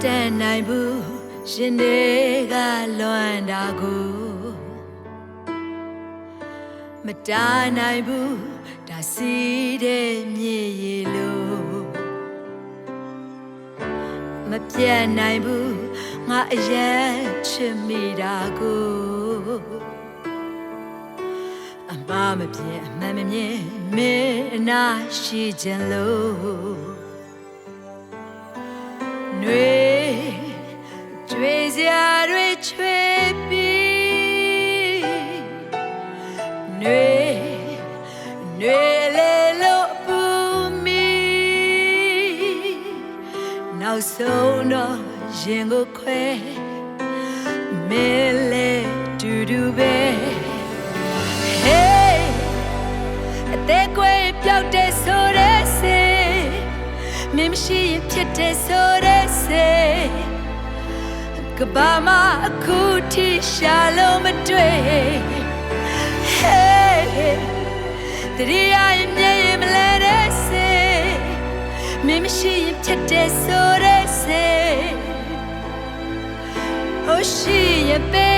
တန်နိုင်ဘူးရှင်တွေကလွမ်းတာကိုမတားနိုင်ဘူးဒါစီးတဲ့မြေရီလို့မပြတ်နိုင်ဘူးငါအရင်ချစ်မိတာကိုအမမပြတ်အမှန်မမြင်မင်းအနာရှိခြင်းလို့နှွေကြွေစရာတွေချွေပြီးနှွေလေလို့ပူမီနောက်ဆုံးတော့ရင်ကိုခွဲမင်းလေတူတူပဲ Hey အသေးကွယ်ပြောက်တဲ့ဆိုတဲ့စေမင်းမရှိရင်ဖြစ်တဲ့ဆိုတဲ့စေကဘာမအခုထိရှာလို့မတွေ့ Hey တရီးရင်မြဲရင်မလဲတဲ့စေမင်းမရှိရင်ဖြစ်တဲ့ဆိုတဲ့စေဟိုရှိရင်ပဲ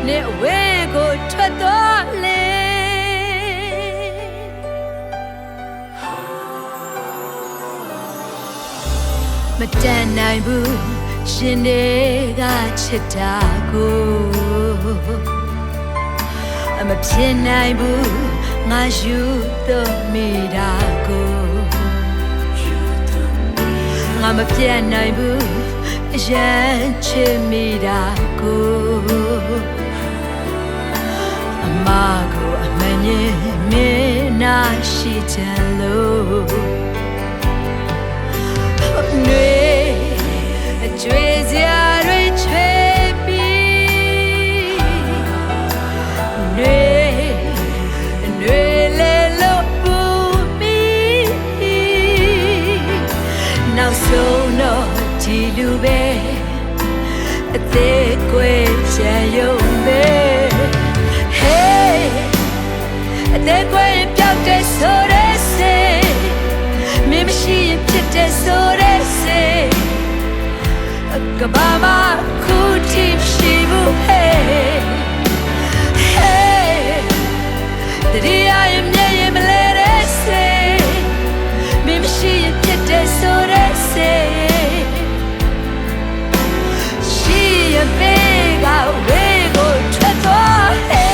နေဝဲကိုထွက်သွားလေမတန်နိုင်ဘူးရှင်တွေကချစ်တာကိုအမဖြစ်နိုင်ဘူးငါယူတော့မိတာကိုငါမပြတ်နိုင်ဘူးအရင်ချစ်မိတာကိုအမကိုအမှန်ရင်မင်းနာရှိချင်လို့နှွေကြွေစရာတွေချွေပြီးနှွေလေလို့ပူမီနောက်ဆုံးတော့ဒီလူပဲအသေးကွယ်ချင်ရုံပဲ Hey အသေးကွယ်ပြောက်တဲ့ဆိုတဲ့စေမင်းမရှိရင်ဖြစ်တဲ့ဆိုတဲ့စေကဘာမခုထိရှိဘူး Hey Hey တရီးရင်မြဲရင်မလဲတဲ့စေမင်းမရှိရင်ဖြစ်တဲ့ဆိုတဲ့စေရှိရင်ပဲကဝေးကိုထွက်သွား Hey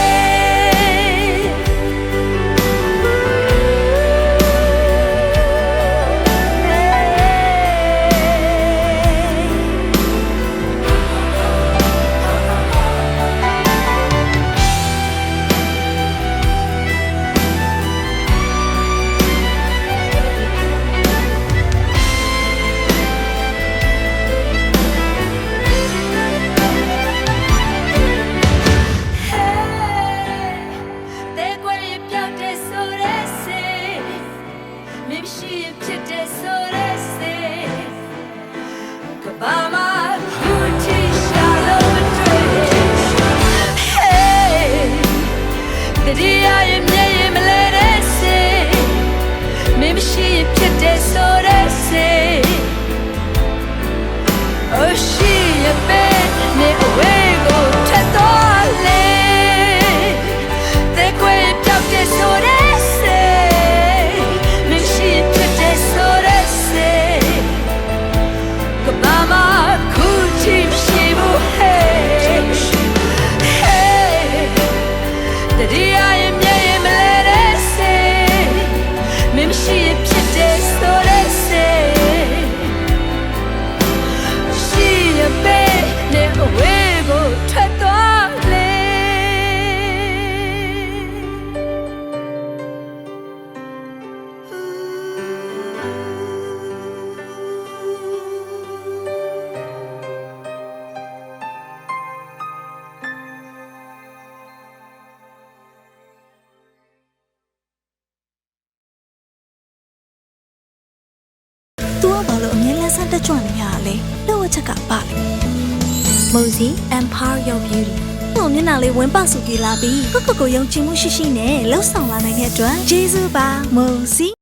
တက်ကြွနေရလေတော့အချက်ကပါလေ Mozi Empower Your Beauty ဟိုမျက်နှာလေးဝင်းပစုပြေးလာပြီးကိုယုံကြည်မှုရှိရှိနဲ့လှုပ်ဆောင်လာနိုင်တဲ့အတွက်ကျေးဇူးပါ Mozi